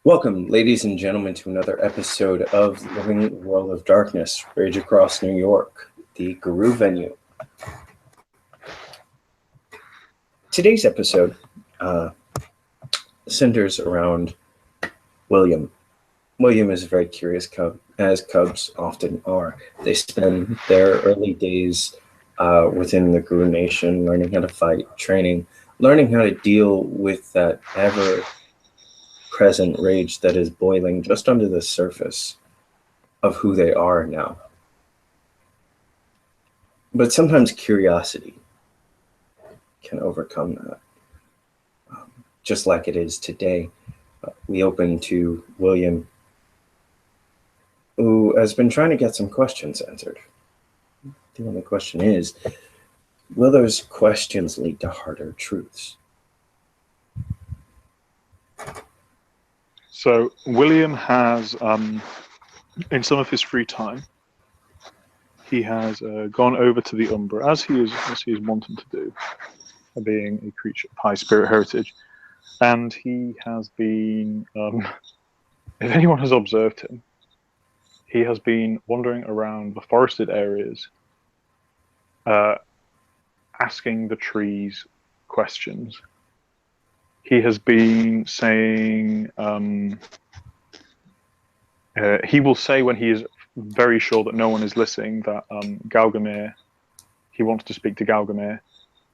Welcome, ladies and gentlemen, to another episode of Living World of Darkness, Rage Across New York, the Garou venue. Today's episode centers around William. William is a very curious cub, as cubs often are. They spend their early days within the Garou Nation, learning how to fight, training, learning how to deal with that ever-present rage that is boiling just under the surface of who they are now. But sometimes curiosity can overcome that. Just like it is today, we open to William, who has been trying to get some questions answered. The only question is, will those questions lead to harder truths? So William has, in some of his free time, he has gone over to the Umbra, as he is wanting to do, being a creature of high spirit heritage, and he has been, if anyone has observed him, he has been wandering around the forested areas, asking the trees questions. He has been saying, he will say when he is very sure that no one is listening that he wants to speak to Galgamir,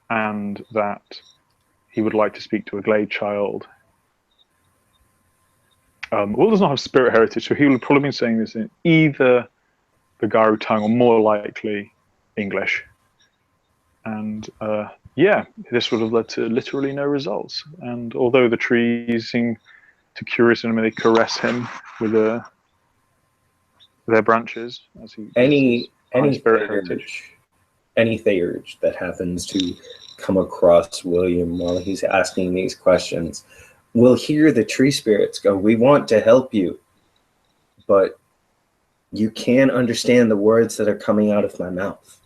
and that he would like to speak to a Glade child. Will does not have spirit heritage, so he will have probably been saying this in either the Garou tongue or more likely English. And yeah, this would have led to literally no results. And although the trees seem to curious him, they caress him with their branches as he Any spirit heritage. Any Theurge that happens to come across William while he's asking these questions will hear the tree spirits go, "We want to help you, but you can't understand the words that are coming out of my mouth.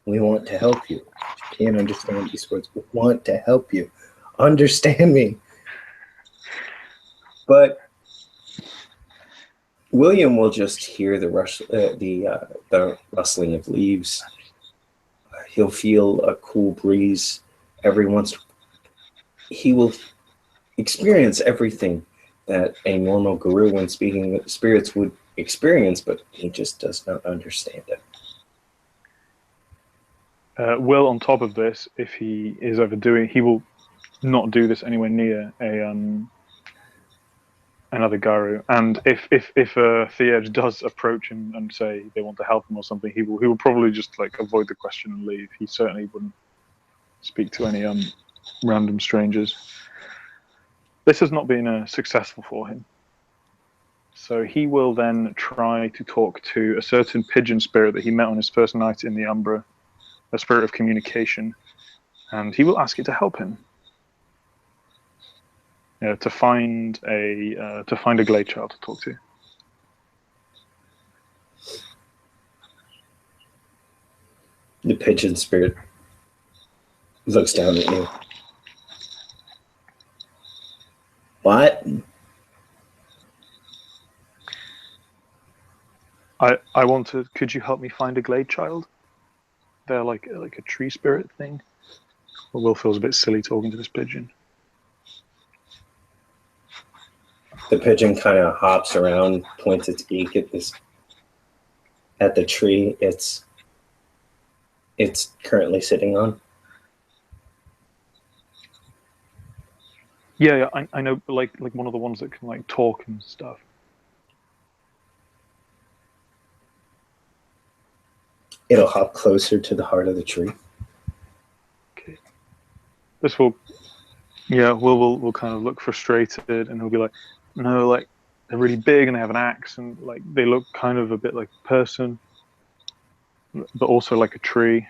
We want to help you. You can't understand these words. We want to help you. Understand me." But William will just hear the rustling of leaves. He'll feel a cool breeze every once. He will experience everything that a normal Garou, when speaking with spirits, would experience, but he just does not understand it. Will, on top of this, if he is overdoing, he will not do this anywhere near another Garou. And if a Theurge does approach him and say they want to help him or something, he will probably just like avoid the question and leave. He certainly wouldn't speak to any random strangers. This has not been successful for him. So he will then try to talk to a certain pigeon spirit that he met on his first night in the Umbra, a spirit of communication, and he will ask it to help him. To find a Glade child to talk to. The pigeon spirit looks down at you. What? I want to. Could you help me find a Glade child? They're like a tree spirit thing. Well, Will feels a bit silly talking to this pigeon. The pigeon kind of hops around, points its beak at the tree it's currently sitting on. Yeah, I know, like one of the ones that can like talk and stuff. It'll hop closer to the heart of the tree. Okay. This will, yeah, will kind of look frustrated, and he'll be like, "No, like they're really big and they have an axe, and like they look kind of a bit like a person, but also like a tree."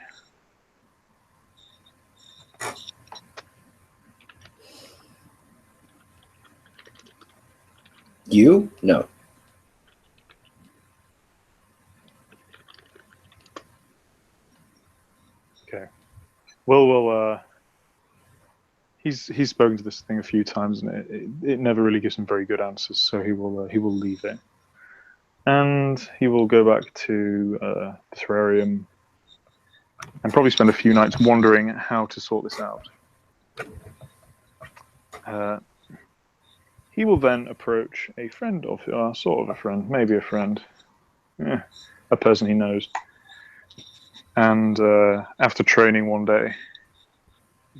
You? No. Okay. Will he's spoken to this thing a few times, and it never really gives him very good answers. So he will leave it, and he will go back to the terrarium, and probably spend a few nights wondering how to sort this out. He will then approach a friend of sort of a friend, maybe a friend, a person he knows, and after training one day,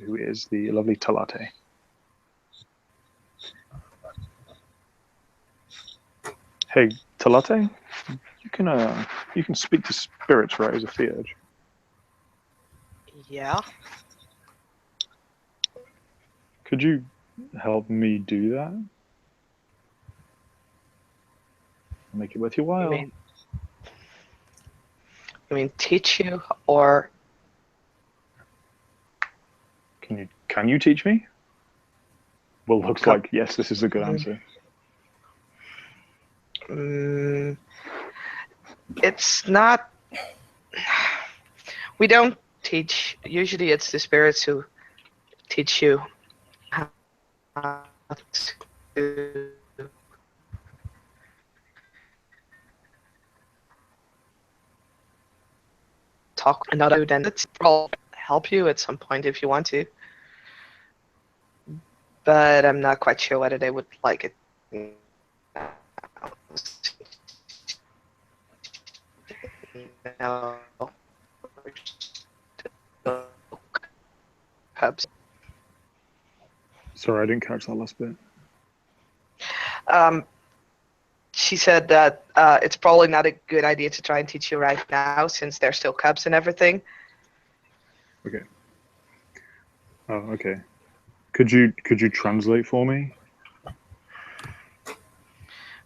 who is the lovely Talate. Hey, Talate, you can speak to spirits, right, as a theurge? Yeah. Could you help me do that? Make it worth your while. You mean teach you, or Can you teach me? Well, looks like yes. This is a good answer. It's not. We don't teach. Usually, it's the spirits who teach you how to talk another, then it's will help you at some point if you want to. But I'm not quite sure whether they would like it. No. Cubs. Sorry, I didn't catch that last bit. She said that it's probably not a good idea to try and teach you right now, since they're still cubs and everything. Okay. Oh, okay. Could you translate for me?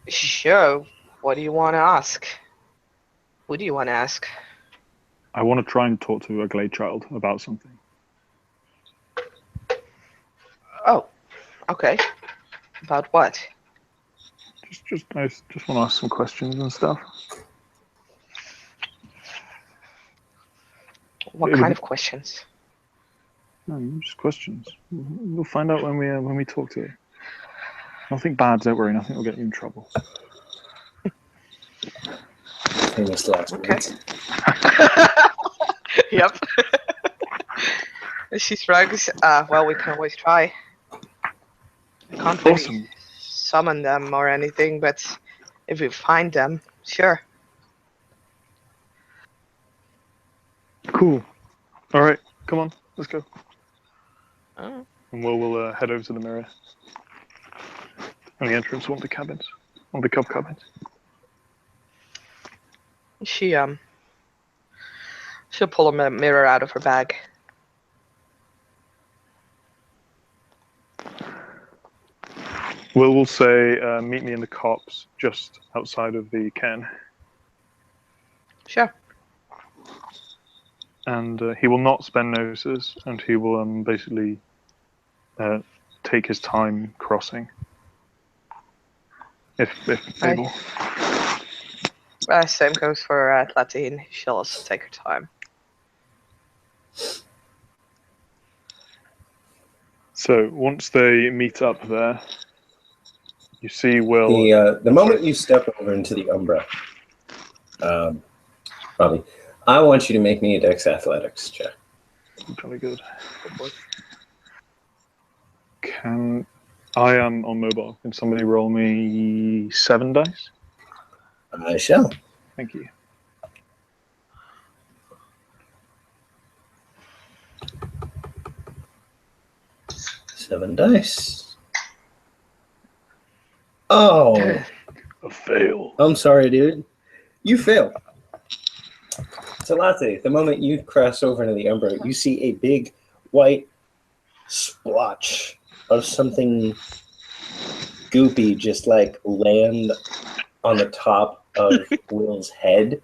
Sure. What do you want to ask? Who do you want to ask? I want to try and talk to a Glade child about something. Oh, okay. About what? I just want to ask some questions and stuff. What kind of questions? No, just questions. We'll find out when we talk to her. Nothing bad, don't worry. Nothing will get you in trouble. Famous last words. Yep. She shrugs. Well, we can always try. I can't really summon them or anything, but if we find them, sure. Cool. All right, come on, let's go. Oh. And we'll head over to the mirror. And the entrance to one of the cabins, one of the cub cabins. She'll pull a mirror out of her bag. We'll say, meet me in the copse just outside of the cairn. Sure. And he will not spend notices, and he will basically take his time crossing, if able. Same goes for Latine. She'll also take her time. So once they meet up there, you see Will. The moment you step over into the Umbra, Robbie, I want you to make me a Dex Athletics check. Jolly good. I am on mobile. Can somebody roll me 7 dice? I shall. Thank you. Seven dice. Oh. A fail. I'm sorry, dude. You fail. Talate, the moment you cross over into the Umbra, you see a big white splotch of something goopy just like land on the top of Will's head.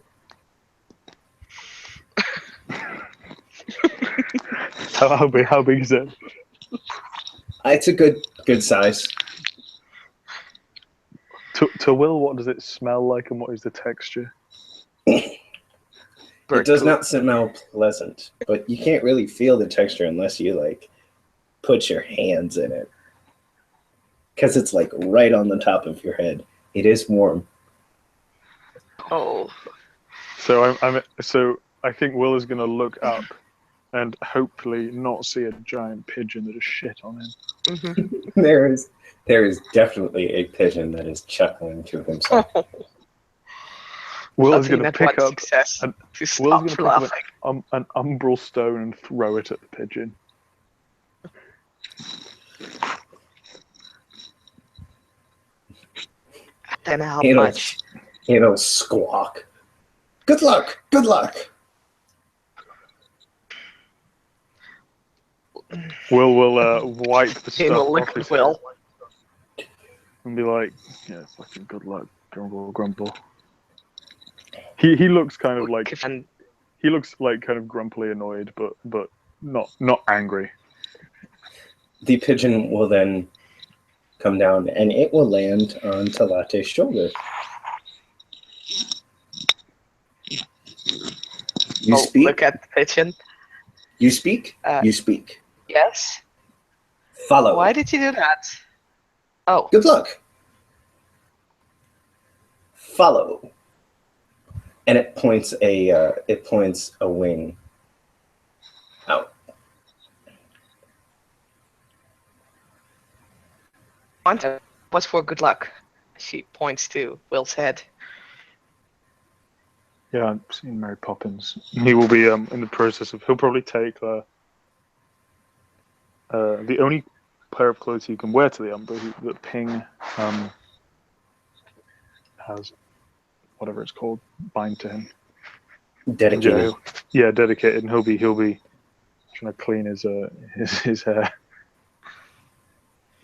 How big is it? It's a good size. To Will, what does it smell like, and what is the texture? It does not smell pleasant, but you can't really feel the texture unless you like put your hands in it. Because it's like right on the top of your head. It is warm. Oh. So I think Will is going to look up and hopefully not see a giant pigeon that is shit on him. Mm-hmm. There is definitely a pigeon that is chuckling to himself. Will is going to pick up an an umbral stone and throw it at the pigeon. Then how much? It'll squawk. Good luck. Good luck. Will wipe the stuff off his head and be like, "Yeah, fucking good luck, grumble." He looks kind of like he looks like kind of grumpily annoyed, but not angry. The pigeon will then come down and it will land on Talate's shoulder. You speak. Look at the pigeon. You speak. You speak. Yes. Follow. Why did you do that? Oh. Good luck. Follow. And it points a wing out. What's for good luck? She points to Will's head. Yeah, I've seen Mary Poppins. He will be in the process of. He'll probably take the only pair of clothes you can wear to the Umbra that Ping has, whatever it's called, bind to him. Dedicated. Yeah, dedicated, and he'll be trying to clean his hair,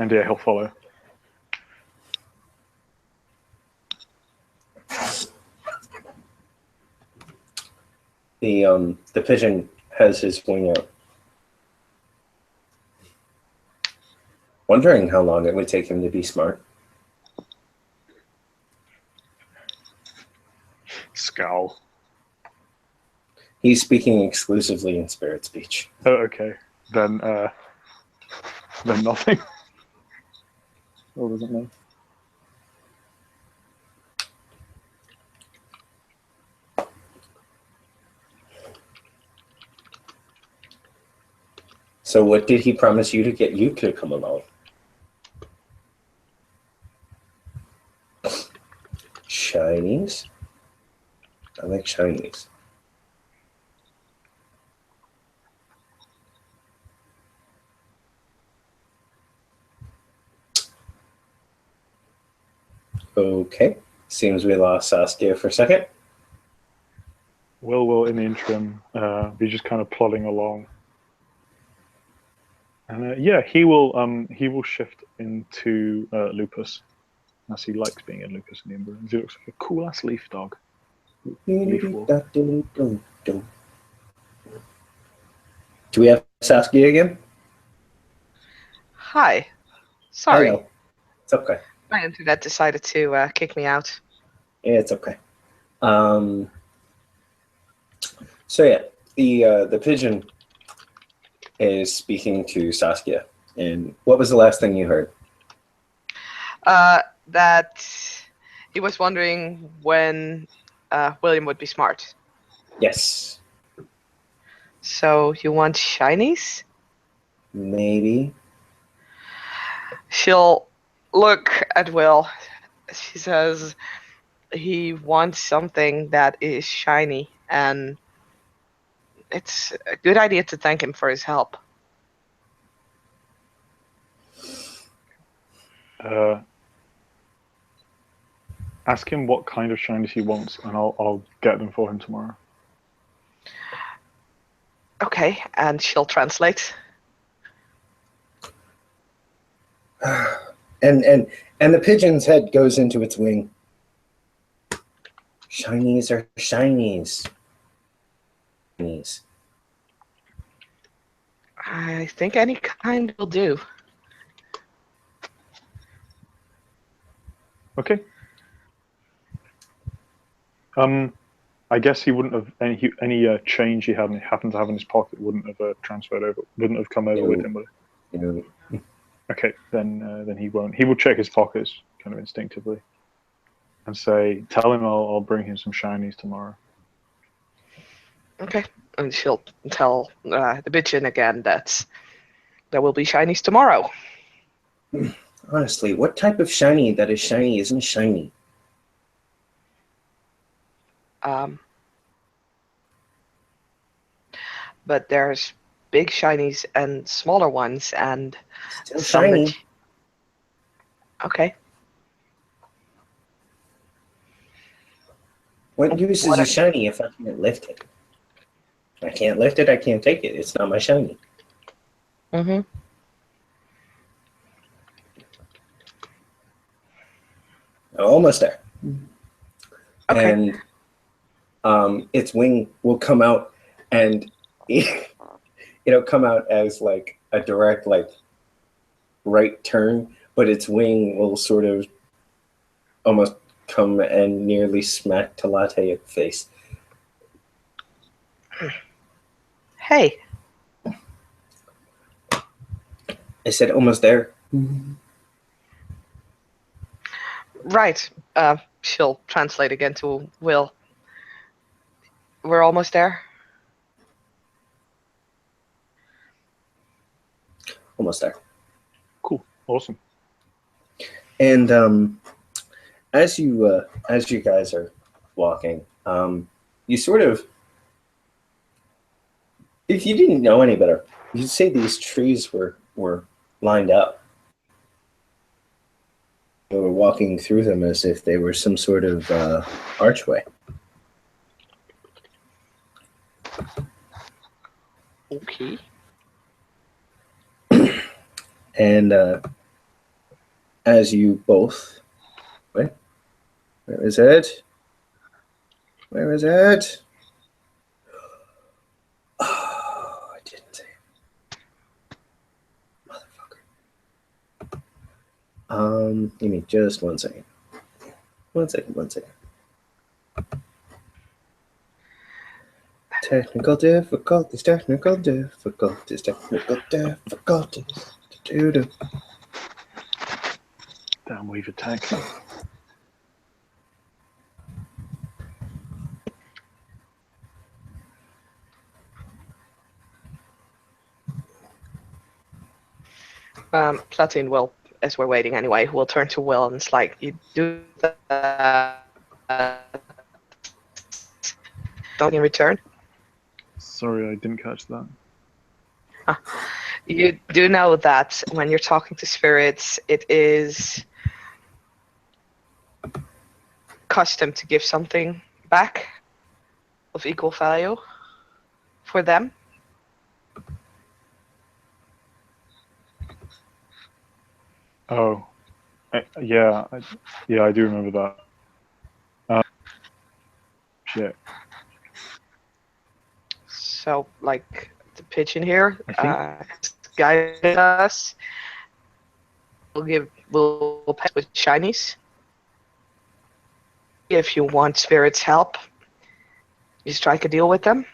and yeah, he'll follow. The pigeon has his wing out. Wondering how long it would take him to be smart. Scowl. He's speaking exclusively in spirit speech. Oh, okay. Then nothing. Or doesn't know. So what did he promise you to get you to come along? Shinies? I like shinies. Okay. Seems we lost Saskia for a second. Will in the interim be just kind of plodding along. And yeah, he will shift into Lupus, as he likes being in Lupus in the Umbra. He looks like a cool ass leaf dog. Leaf wolf. Do we have Saskia again? Hi. Sorry. Hello. It's okay. My internet decided to kick me out. Yeah, it's okay. So yeah, the pigeon is speaking to Saskia. And what was the last thing you heard? That he was wondering when William would be smart. Yes. So you want shinies? Maybe. She'll look at Will. She says he wants something that is shiny, and it's a good idea to thank him for his help. Ask him what kind of shinies he wants, and I'll get them for him tomorrow. Okay, and she'll translate. And the pigeon's head goes into its wing. Shinies are shinies. Shinies. I think any kind will do. Okay. I guess he wouldn't have any change he happened to have in his pocket wouldn't have transferred over, wouldn't have come over with him. You know, Okay, then he won't. He will check his pockets kind of instinctively and say, "Tell him I'll bring him some shinies tomorrow." Okay. And she'll tell the bitchin again that there will be shinies tomorrow. honestly, what type of shiny that is shiny isn't shiny? But there's big shinies and smaller ones, and Still some shiny. that. Okay. What use is a shiny if I can't lift it? I can't lift it, I can't take it. It's not my shiny. Mm-hmm. Almost there. Okay. And its wing will come out, and it'll come out as like a direct like right turn, but its wing will sort of almost come and nearly smack Talate in the face. Hey. I said almost there. Right. She'll translate again to Will. We're almost there. Almost there. Cool. Awesome. And as you guys are walking, you sort of, if you didn't know any better, you'd say these trees were lined up. You were walking through them as if they were some sort of archway. Okay. And as you both, wait, where is it? Where is it? Oh, I didn't say it. Motherfucker. Give me just 1 second. 1 second, 1 second. Technical difficulties, technical difficulties, technical difficulties. Do-do-do. Damn wave attack. Platine will, as we're waiting anyway, will turn to Will and it's like, you do that. Don't in return. Sorry, I didn't catch that. You do know that when you're talking to spirits, it is custom to give something back of equal value for them. Oh, yeah, I do remember that. Shit. So, like, the pigeon here I guided us. We'll pass with shinies. If you want spirits' help, you strike a deal with them.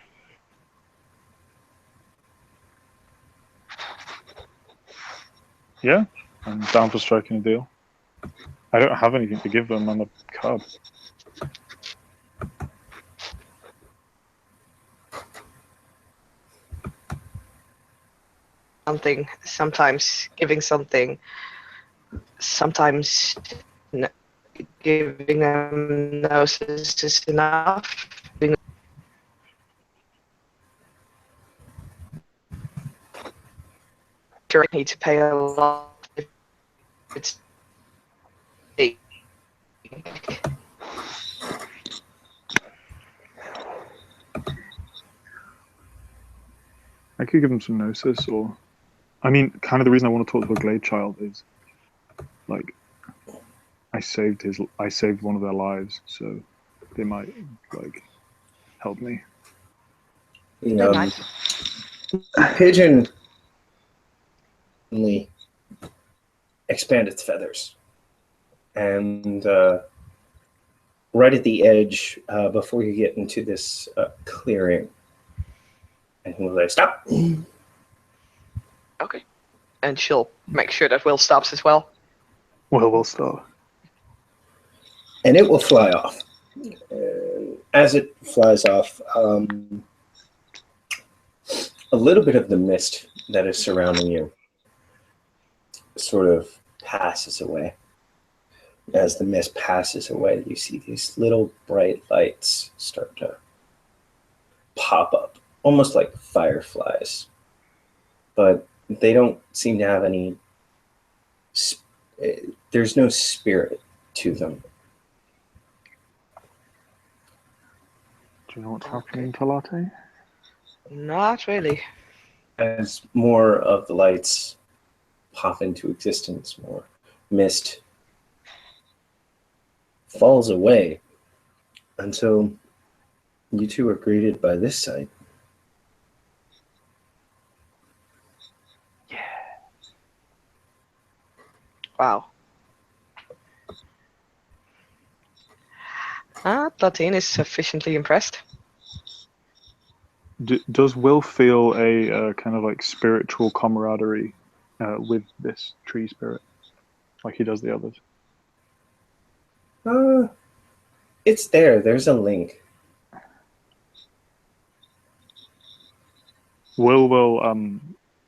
Yeah, I'm down for striking a deal. I don't have anything to give them. I'm a cub. Something, sometimes giving something, sometimes giving them gnosis is enough. Sure, I need to pay a lot. It's big. I could give them some gnosis, or I mean, kind of the reason I want to talk to a Glade Child is, like, I saved one of their lives, so they might like help me. Pigeon only expand its feathers, and right at the edge, before you get into this clearing, and he will say, "Stop." Okay. and she'll make sure that Will stops as well. Well, we'll start. And it will fly off. As it flies off, a little bit of the mist that is surrounding you sort of passes away. As the mist passes away, you see these little bright lights start to pop up, almost like fireflies. But they don't seem to have any... There's no spirit to them. Do you know what's happening to Latte? Not really. As more of the lights pop into existence, more mist falls away until you two are greeted by this sight. Yeah. Wow. Platine is sufficiently impressed. Does Will feel a kind of like spiritual camaraderie with this tree spirit, like he does the others? It's there. There's a link. Will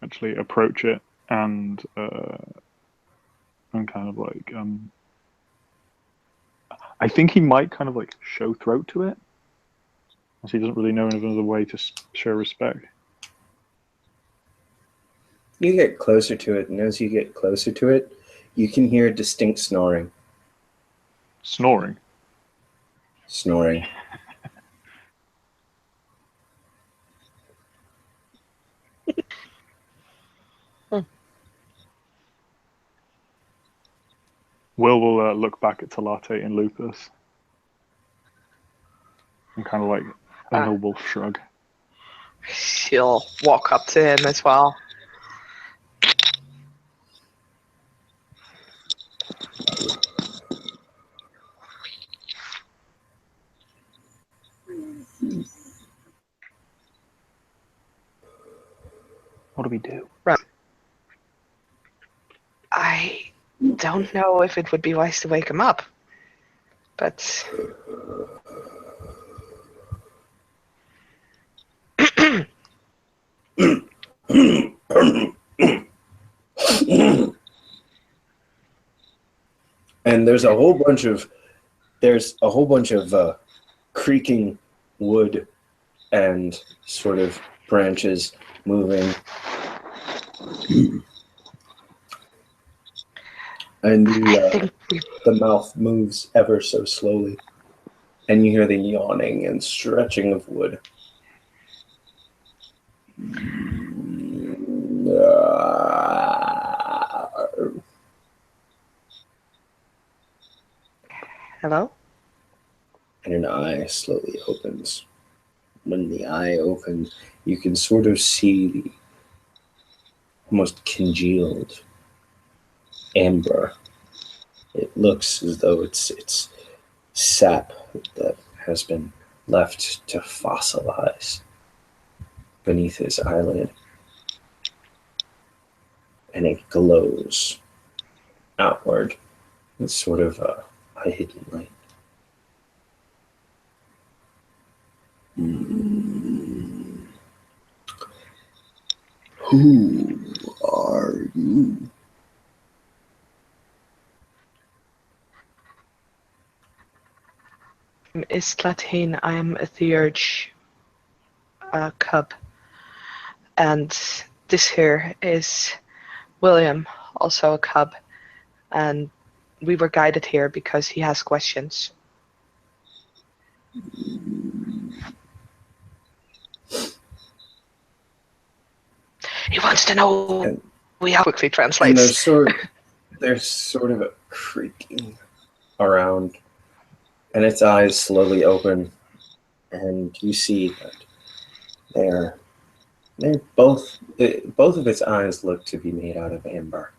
actually approach it and kind of like I think he might kind of like show throat to it, as he doesn't really know another way to show respect. You get closer to it, and as you get closer to it, you can hear distinct snoring. Snoring. Snoring. Will look back at Talate and Lupus and kind of like a noble shrug. She'll walk up to him as well. What do we do? Right. I don't know if it would be wise to wake him up, but And there's a whole bunch of creaking wood and sort of branches moving. And the mouth moves ever so slowly. And you hear the yawning and stretching of wood. hello? And an eye slowly opens. When the eye opens, you can sort of see the almost congealed amber. It looks as though it's sap that has been left to fossilize beneath his eyelid. And it glows outward. It's sort of a hidden light. Who are you? Is Platine. I am a Theurge cub. And this here is William, also a cub. And we were guided here because he has questions. He wants to know. And we quickly translates. And there's sort of a creaking around, and its eyes slowly open, and you see that they're both of its eyes look to be made out of amber.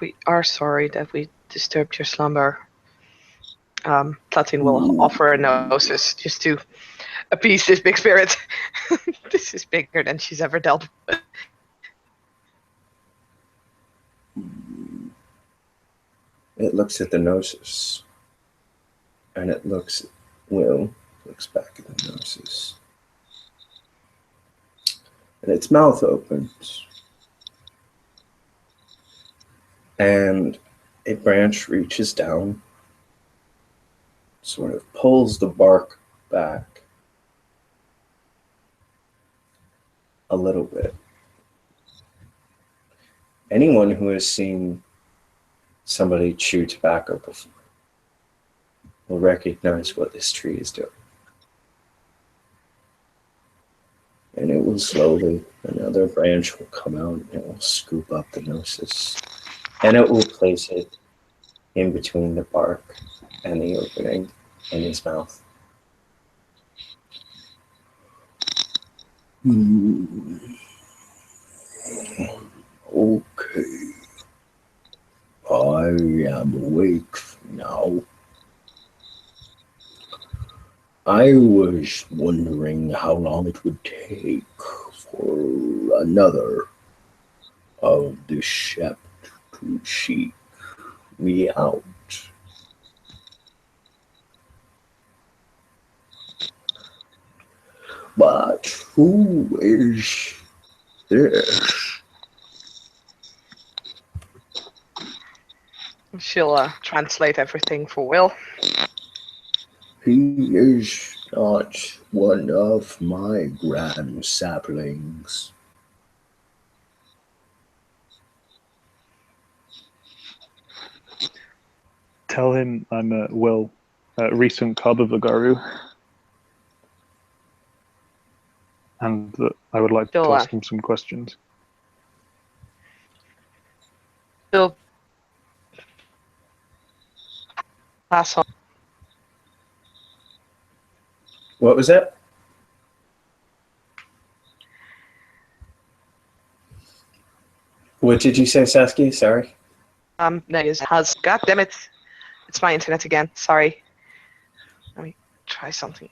We are sorry that we disturbed your slumber. Platin will offer a noses just to appease this big spirit. This is bigger than she's ever dealt with. It looks at the noses, and it looks back at the noses, and its mouth opens, and a branch reaches down, sort of pulls the bark back a little bit. Anyone who has seen somebody chew tobacco before will recognize what this tree is doing. And it will slowly, another branch will come out and it will scoop up the gnosis. And it will place it in between the bark and the opening in his mouth. Okay. I am awake now. I was wondering how long it would take for another of the shept to seek me out. But who is this? She'll translate everything for Will. He is not one of my grand saplings. Tell him I'm Will, recent cub of the Garou, and that I would like to ask him some questions. She'll pass on. What was that? What did you say, Saskia? Sorry. No, has. God damn it! It's my internet again. Sorry. Let me try something.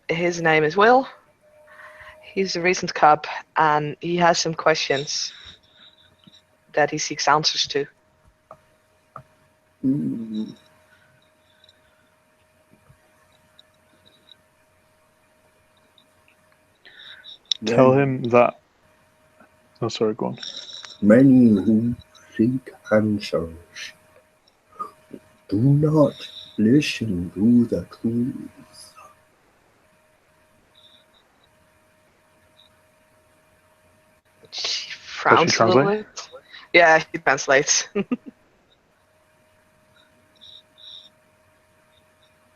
His name is Will. He's a recent cub, and he has some questions that he seeks answers to. Tell him that... Oh, sorry, go on. Many who seek answers do not listen to the truth. She frowns a little bit. Yeah, he translates.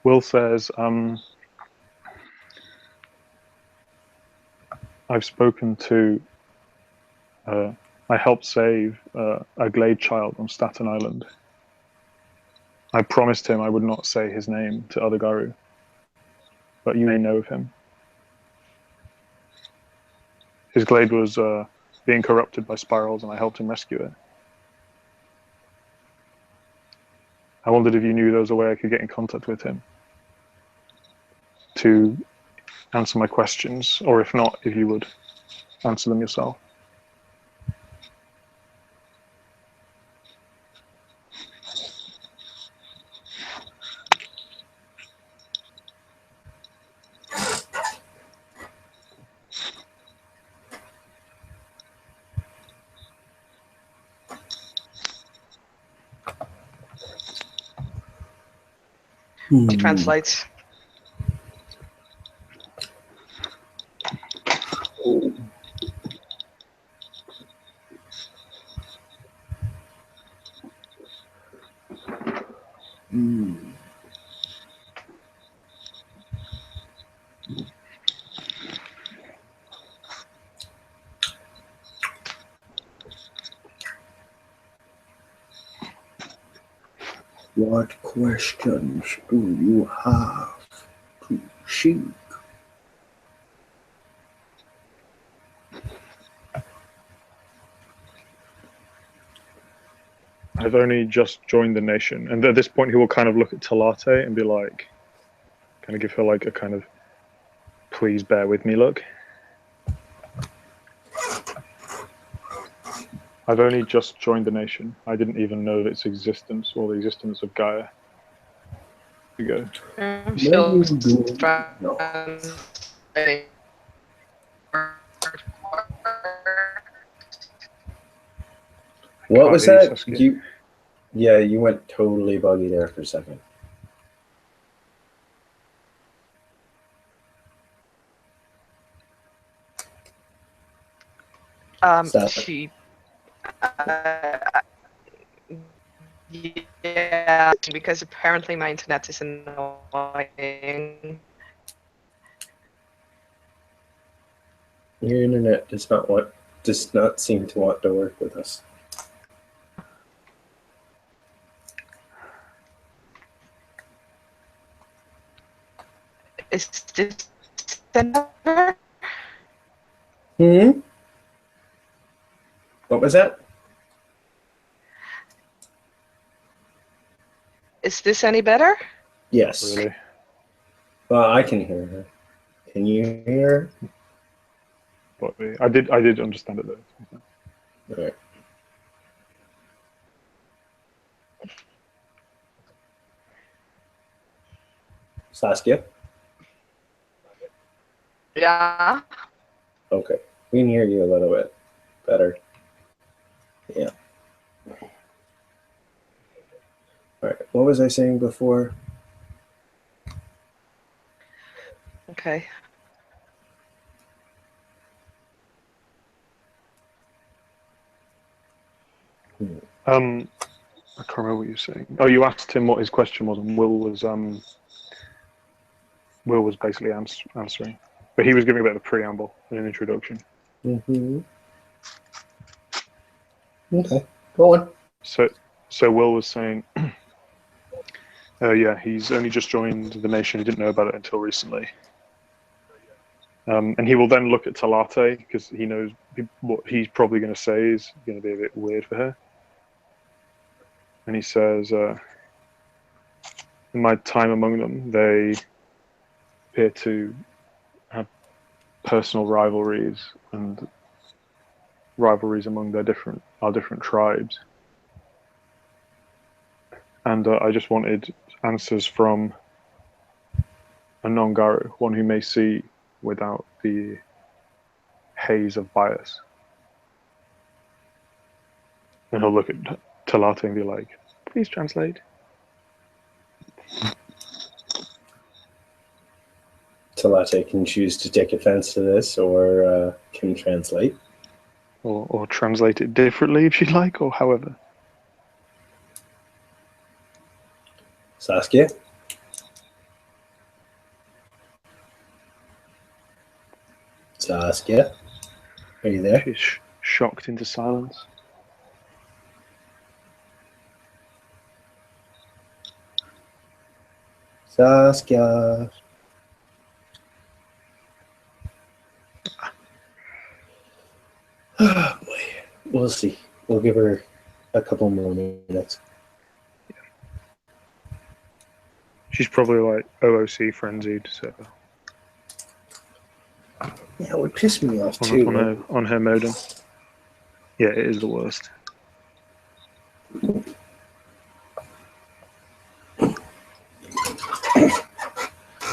Will says, I've spoken to... I helped save a Glade child on Staten Island. I promised him I would not say his name to other Garou, but you may know of him. His Glade was being corrupted by spirals, and I helped him rescue it. I wondered if you knew there was a way I could get in contact with him to answer my questions, or if not, if you would answer them yourself. He translates. What questions do you have to seek? I've only just joined the nation. And at this point, he will kind of look at Talate and be like, kind of give her like a kind of, please bear with me look. I've only just joined the nation. I didn't even know of its existence or the existence of Gaia. Here we go. I'm still No. translating. What was Can't hear that? Saskia. You went totally buggy there for a second. Stop. She, yeah, because apparently my internet is annoying. Your internet does not seem to want to work with us. Is this better? Hmm? What was that? Is this any better? Yes. Really? Well, I can hear her. Can you hear her? But I did understand it though. All right. Saskia? Yeah. Okay. We can hear you a little bit better. Yeah. All right. What was I saying before? Okay. I can't remember what you were saying. Oh, you asked him what his question was, and Will was basically answering, but he was giving a bit of a preamble and an introduction. Mm-hmm. Okay. Go on. So Will was saying, yeah, he's only just joined the nation. He didn't know about it until recently. And he will then look at Talate because he knows what he's probably going to say is going to be a bit weird for her. And he says, in my time among them, they appear to have personal rivalries and rivalries among our different tribes. And I just wanted answers from a non-Garou, one who may see without the haze of bias. And he'll look at Talate and be like, please translate. Talate can choose to take offense to this or can translate. Or translate it differently if she'd like, or however. Saskia? Saskia? Are you there? She's shocked into silence. Saskia. Oh boy. We'll see. We'll give her a couple more minutes. She's probably like OOC frenzied, so Yeah, it would piss me off too. on her modem. Yeah, it is the worst.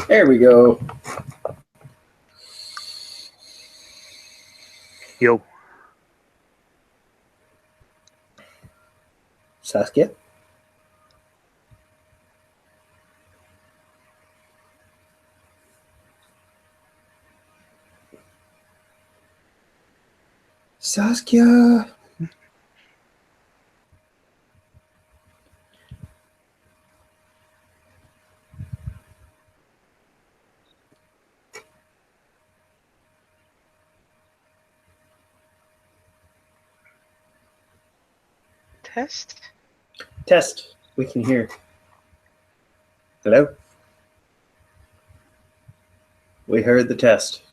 There we go. Yo. Saskia? Saskia? Test. Test. We can hear. Hello? We heard the test.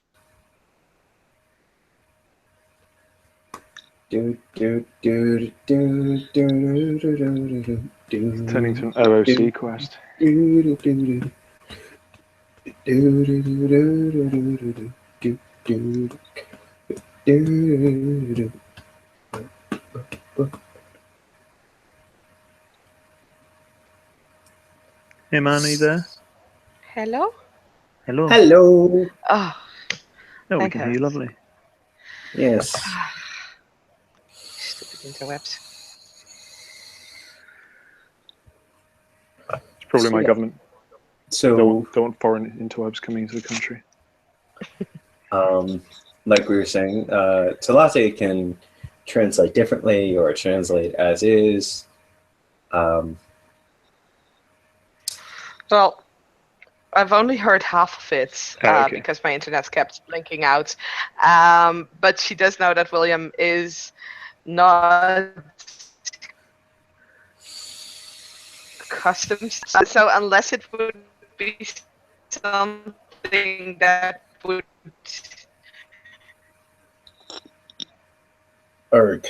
Turning to an LOC quest. Hey man, are you there? Hello? Hello. Hello. Oh, No, we thank can hear you heavens. lovely. Yes. Stupid interwebs. It's probably my government. So, Don't want foreign interwebs coming into the country. like we were saying, Telate can translate differently or translate as is. Well, I've only heard half of it Okay. because my internet kept blinking out. But she does know that William is not accustomed. So unless it would be something that would Erg.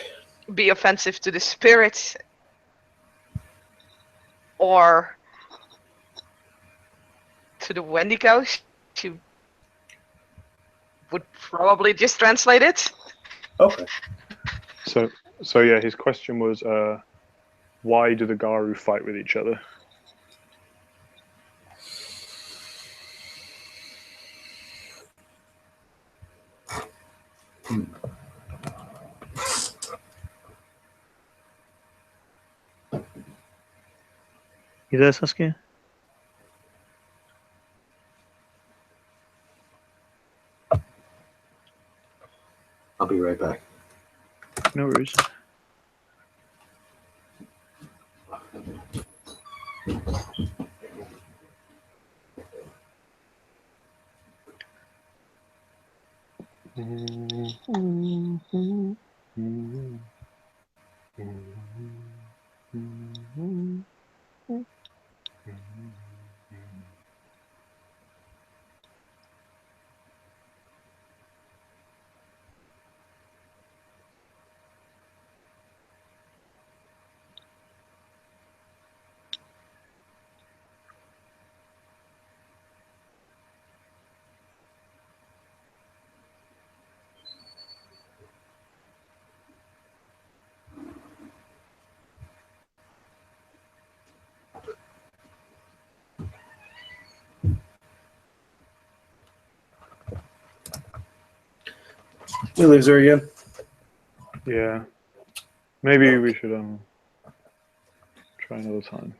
be offensive to the spirit or to the Wendigo, she would probably just translate it. Okay. So yeah, his question was, why do the Garou fight with each other? You there, Saskia? I'll be right back. No worries. You lose her again? Yeah. Maybe we should try another time.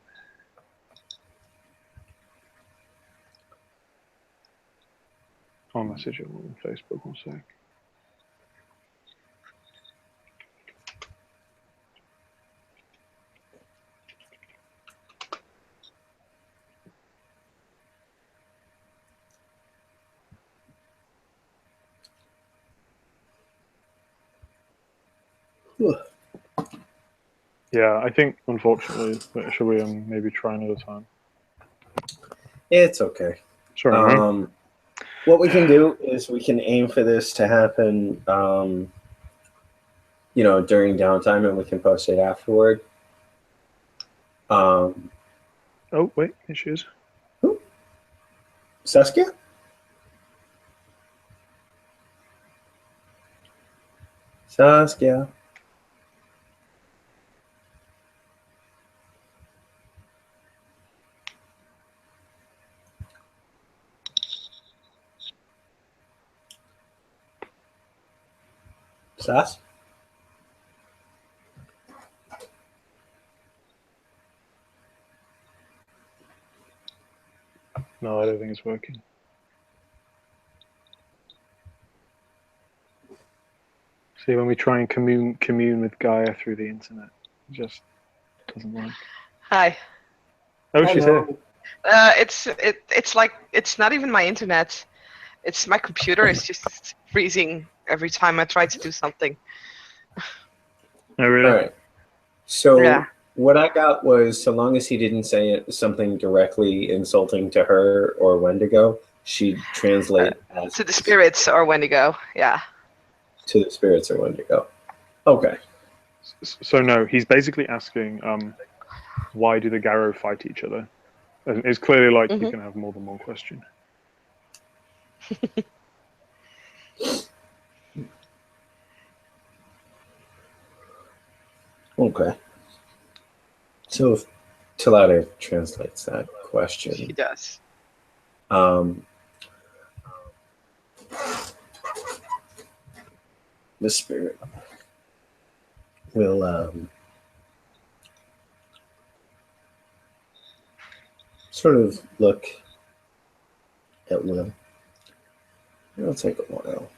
I'll message him on Facebook one sec. Yeah, I think unfortunately, should we maybe try another time? It's okay. Sorry, man. What we can do is we can aim for this to happen, during downtime, and we can post it afterward. Oh wait, here she is. Who? Saskia? Saskia. Sas? No, I don't think it's working. See, when we try and commune with Gaia through the internet, it just doesn't work. Hi. Oh, she's here. It's like it's not even my internet. It's my computer is just freezing every time I try to do something. Oh, really? All right. So Yeah. what I got was, so long as he didn't say something directly insulting to her or Wendigo, she'd translate as To the spirits or Wendigo. Yeah. to the spirits or Wendigo. Okay. So no, he's basically asking, why do the Garou fight each other? And it's clearly like he's going to have more than one question. Okay. So if Talata translates that She question, does. the spirit will sort of look at Will. It'll take a while.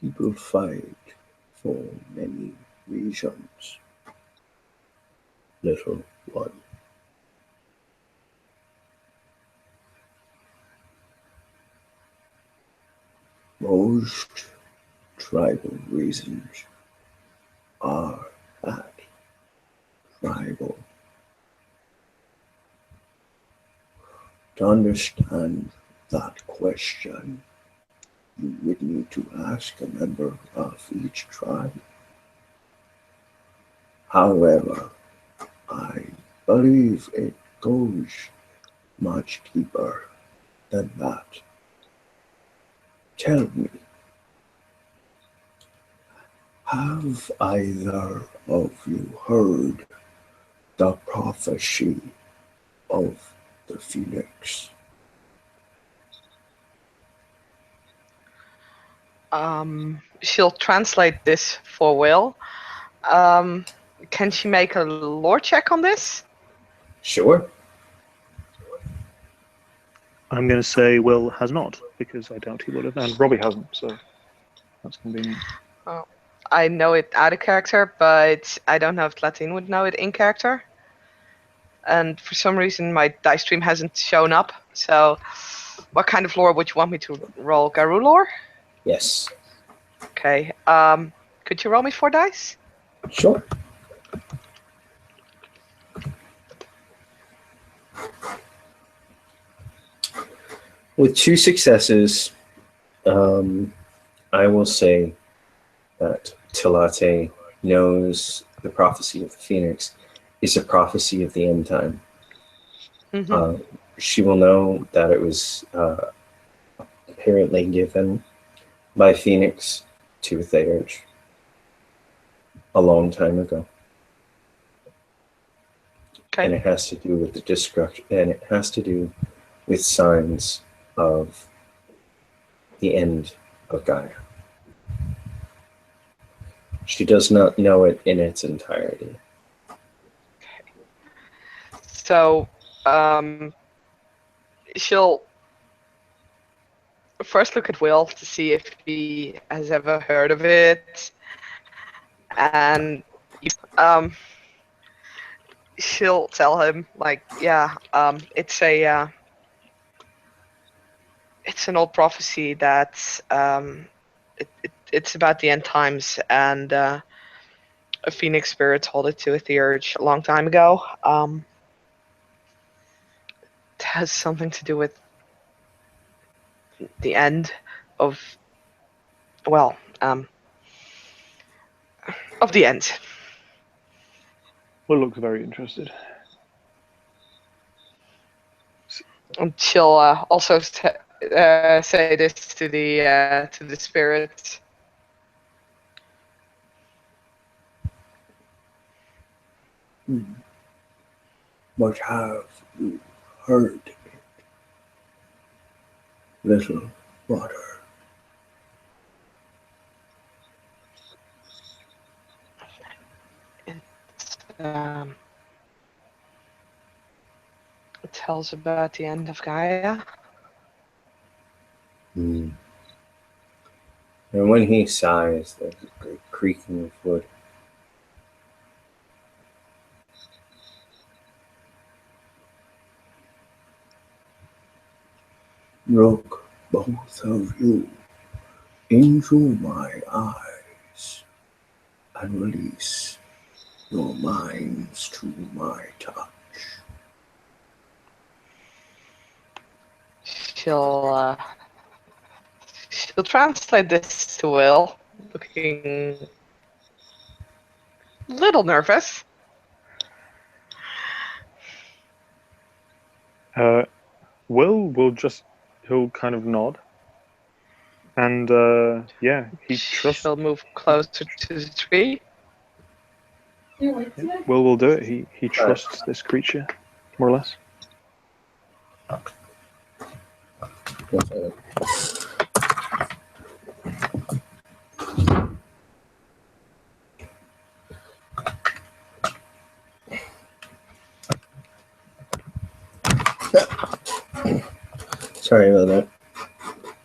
People fight for many reasons, little one. Most tribal reasons are that tribal. To understand that question, you would need to ask a member of each tribe. However, I believe it goes much deeper than that. Tell me, have either of you heard the prophecy of the Phoenix? She'll translate this for Will. Can she make a lore check on this? Sure. I'm going to say Will has not, because I doubt he would have, and Robbie hasn't, so that's convenient. Oh, I know it out of character, but I don't know if Latine would know it in character. And for some reason, my dice stream hasn't shown up. So, what kind of lore would you want me to roll? Garou lore? Yes. Okay. Could you roll me 4 dice? Sure. With 2 successes, I will say that Talate knows the prophecy of the Phoenix is a prophecy of the end time. She will know that it was apparently given by Phoenix to Theurge a long time ago. Okay. And it has to do with the destruction, and it has to do with signs of the end of Gaia. She does not know it in its entirety. So, she'll first look at Will to see if he has ever heard of it, and she'll tell him like, yeah, it's an old prophecy that it's about the end times, and a phoenix spirit told it to a Theurge a long time ago. It has something to do with the end of, well, of the end. Will looks very interested. And she'll also say this to the spirit. But have you heard it, little water? It tells about the end of Gaia. And when he sighs, there's a great creaking of wood. Look, both of you, into my eyes and release your minds to my touch. She'll translate this to Will, looking a little nervous. He'll kind of nod, and yeah, he trusts. She'll move closer to the tree. Will will do it. He trusts this creature, more or less. Sorry about that.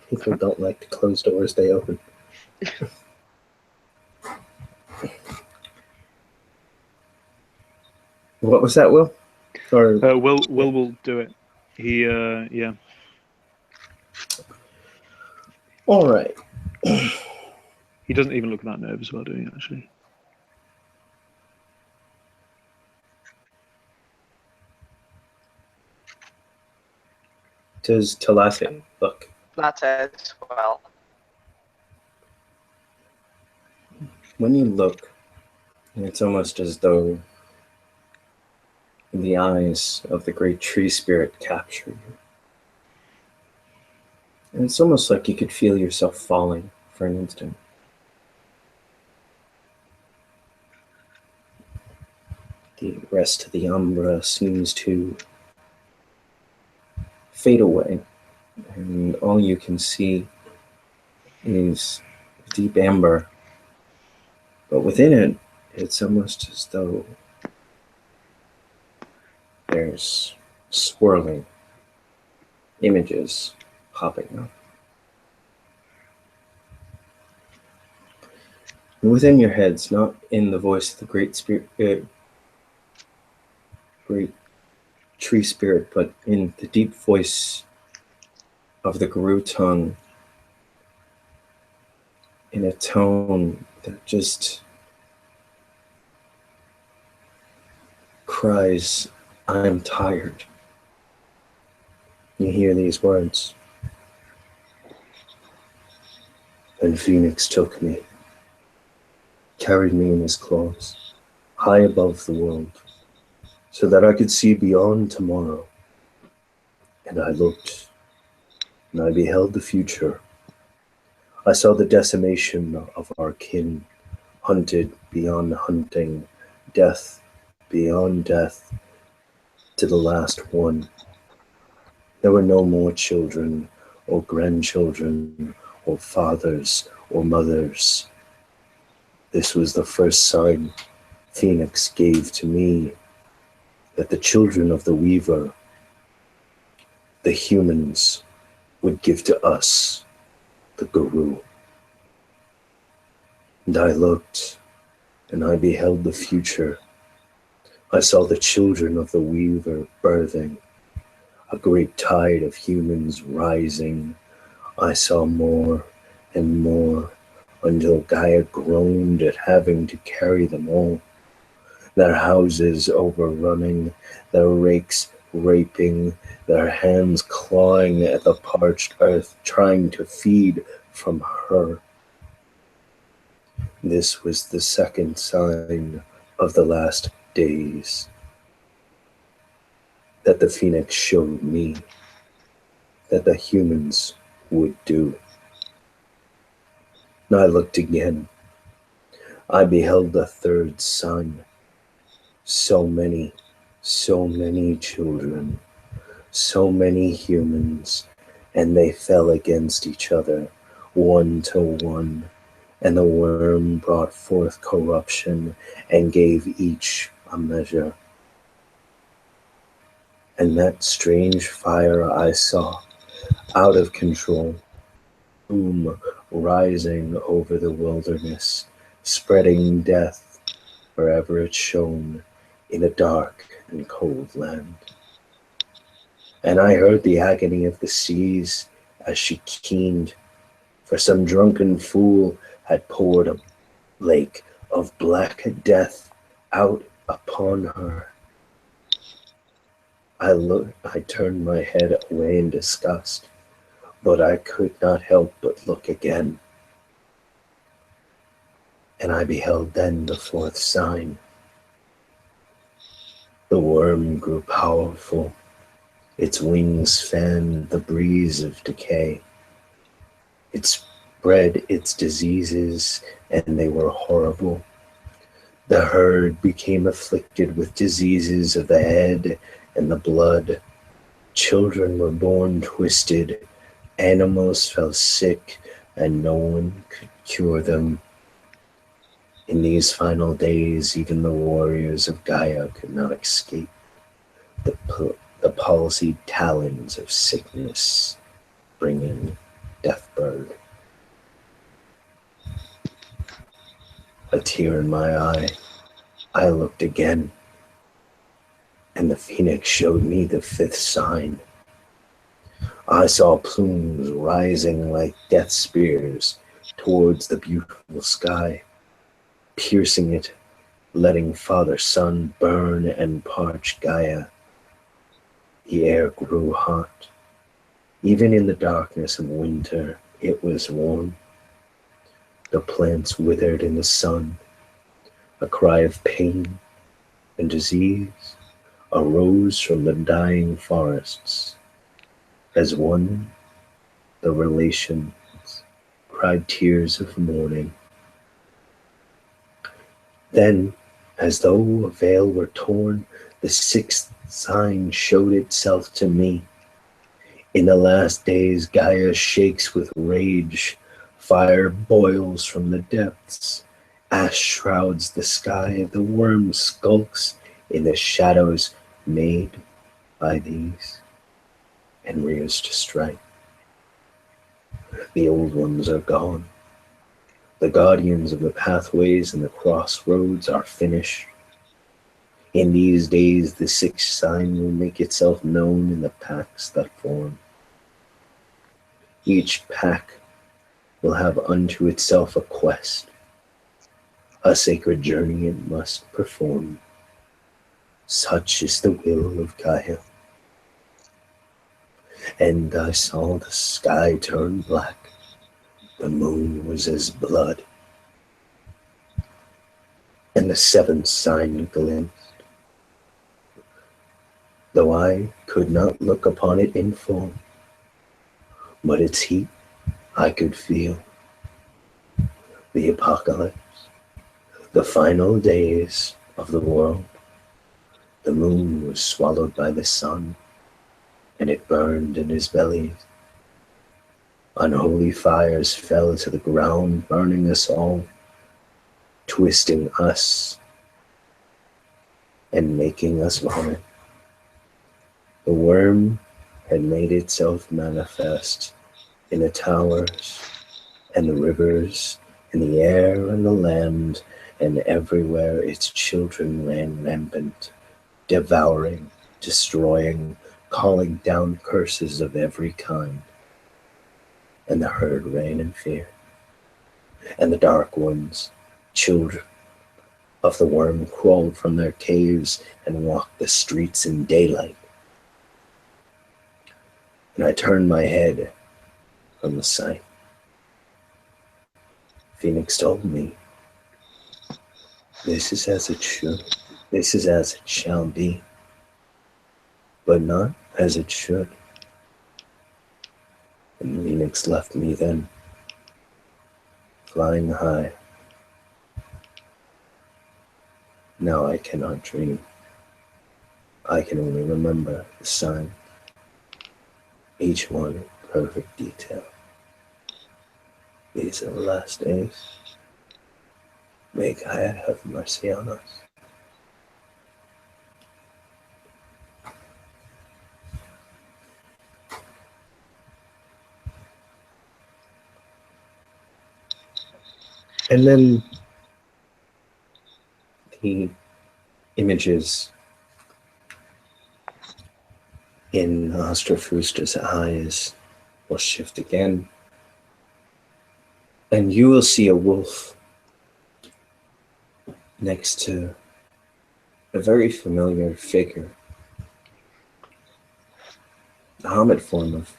People don't like to close doors, they open. What was that, Will? Or Will will do it. He yeah. all right. He doesn't even look that nervous about doing it, actually. Does Talase look? That as well. When you look, it's almost as though the eyes of the great tree spirit capture you. And it's almost like you could feel yourself falling for an instant. The rest of the umbra seems to fade away, and all you can see is deep amber. But within it, it's almost as though there's swirling images popping up. And within your heads, not in the voice of the great spirit, great tree spirit, but in the deep voice of the Garou tongue, in a tone that just cries, "I'm tired." You hear these words. And Phoenix took me, carried me in his claws, high above the world, so that I could see beyond tomorrow. And I looked, and I beheld the future. I saw the decimation of our kin, hunted beyond hunting, death beyond death, to the last one. There were no more children, or grandchildren, or fathers, or mothers. This was the first sign Phoenix gave to me that the children of the Weaver, the humans, would give to us, the Garou. And I looked, and I beheld the future. I saw the children of the Weaver birthing, a great tide of humans rising. I saw more and more, until Gaia groaned at having to carry them all. Their houses overrunning, their rakes raping, their hands clawing at the parched earth, trying to feed from her. This was the second sign of the last days that the Phoenix showed me that the humans would do. And I looked again. I beheld the third sign. So many children, so many humans, and they fell against each other, one to one, and the worm brought forth corruption and gave each a measure. And that strange fire I saw, out of control, boom rising over the wilderness, spreading death wherever it shone in a dark and cold land. And I heard the agony of the seas as she keened, for some drunken fool had poured a lake of black death out upon her. I turned my head away in disgust, But I could not help but look again, and I beheld then the fourth sign. The worm grew powerful, its wings fanned the breeze of decay. It spread its diseases, and they were horrible. The herd became afflicted with diseases of the head and the blood. Children were born twisted, animals fell sick, and no one could cure them. In these final days, even the warriors of Gaia could not escape the palsied talons of sickness, bringing deathbird. A tear in my eye, I looked again, and the phoenix showed me the fifth sign. I saw plumes rising like death spears towards the beautiful sky, piercing it, letting Father Sun burn and parch Gaia. The air grew hot. Even in the darkness of winter, it was warm. The plants withered in the sun. A cry of pain and disease arose from the dying forests. As one, the relations cried tears of mourning. Then, as though a veil were torn, the sixth sign showed itself to me. In the last days, Gaia shakes with rage. Fire boils from the depths. Ash shrouds the sky. The worm skulks in the shadows made by these, and rears to strike. The old ones are gone. The guardians of the pathways and the crossroads are finished. In these days, the sixth sign will make itself known in the packs that form. Each pack will have unto itself a quest, a sacred journey it must perform. Such is the will of Gaia. And I saw the sky turn black. The moon was as blood. And the seventh sign glimpsed. Though I could not look upon it in full, but its heat I could feel. The apocalypse, the final days of the world. The moon was swallowed by the sun, and it burned in his belly. Unholy fires fell to the ground, burning us all, twisting us, and making us vomit. The worm had made itself manifest in the towers and the rivers, in the air and the land, and everywhere its children ran rampant, devouring, destroying, calling down curses of every kind. And the herd ran in fear. And the dark ones, children of the worm, crawled from their caves and walked the streets in daylight. And I turned my head from the sight. Phoenix told me, this is as it should, this is as it shall be, but not as it should. And Phoenix left me then, flying high. Now I cannot dream. I can only remember the sign, each one in perfect detail. These are the last days. May Gaia have mercy on us. And then the images in Astrofusta's eyes will shift again, and you will see a wolf next to a very familiar figure, the Hamid form of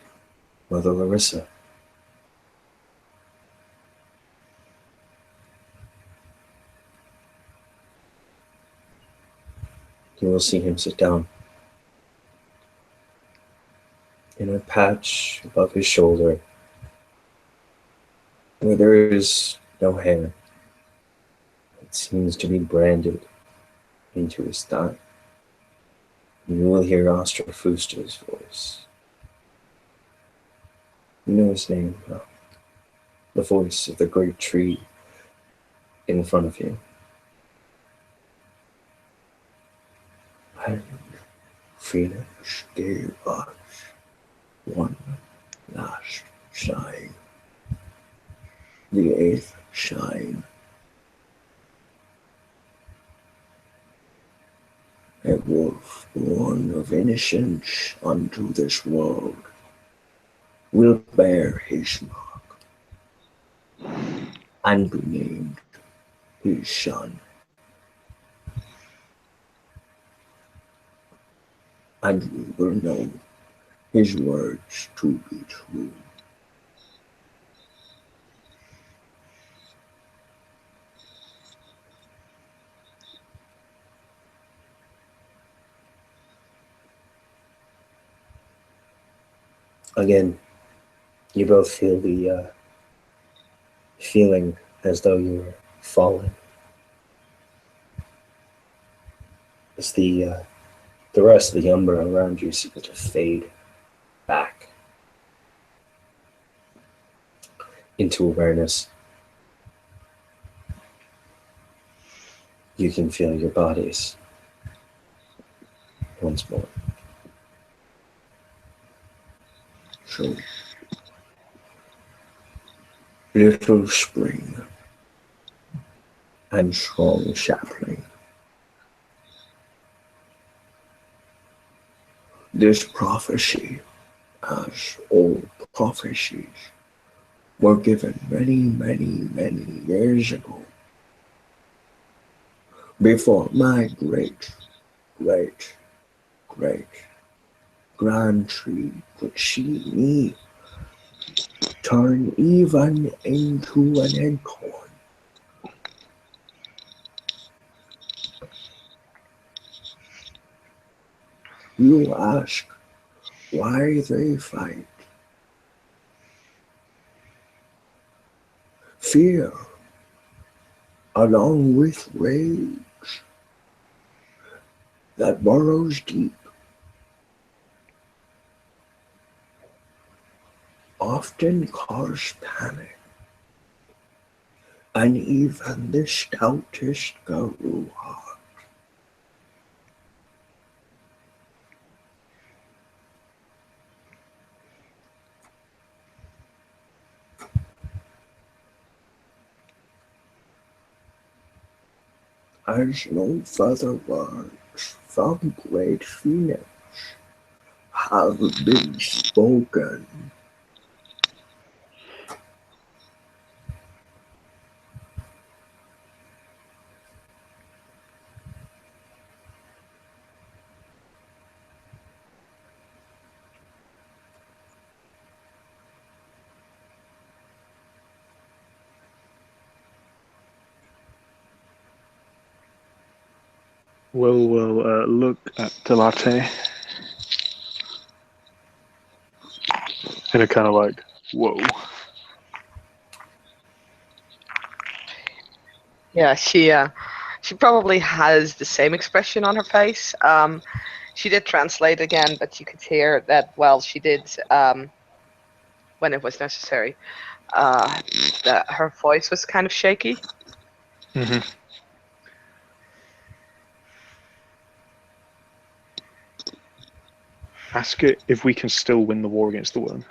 Mother Larissa. You will see him sit down. In a patch above his shoulder, where there is no hair, it seems to be branded into his thigh. You will hear Ostrofuster's voice. You know his name now. The voice of the great tree in front of you. And Phoenix gave us one last sign. The eighth sign. A wolf born of innocence unto this world will bear his mark and be named his son. And we will know his words to be true. Again, you both feel the feeling as though you were falling. As the rest of the umber around you seems to fade back into awareness. You can feel your bodies once more. So, little spring and strong sapling. This prophecy, as all prophecies, were given many, many, many years ago, before my great, great, great grandtree could see me turn even into an acorn. You ask why they fight. Fear, along with rage, that burrows deep, often cause panic, and even the stoutest Garou heart. As no further words from great Phoenix have been spoken, We'll look at Delarte in a kind of like, whoa. Yeah, she probably has the same expression on her face. She did translate again, but you could hear that, well, she did when it was necessary. That her voice was kind of shaky. Mm-hmm. Ask it if we can still win the war against the worm.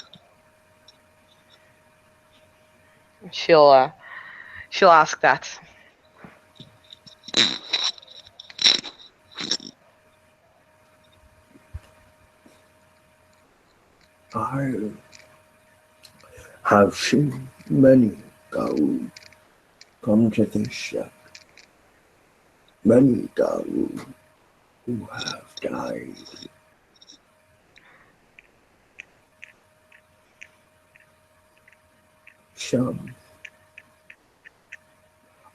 She'll ask that. I have seen many Garou come to this ship. Many Garou who have died. chum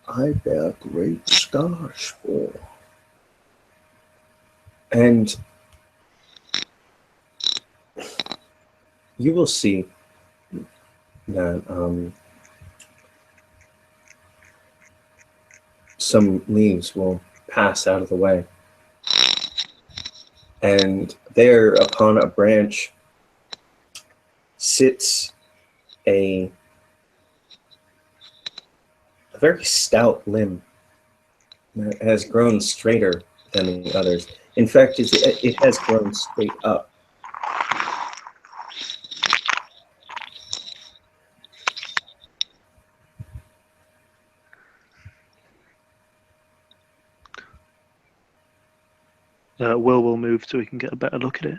I bear great scars for. And you will see that some leaves will pass out of the way. And there, upon a branch, sits a very stout limb that has grown straighter than the others. In fact, it has grown straight up. Will move so we can get a better look at it.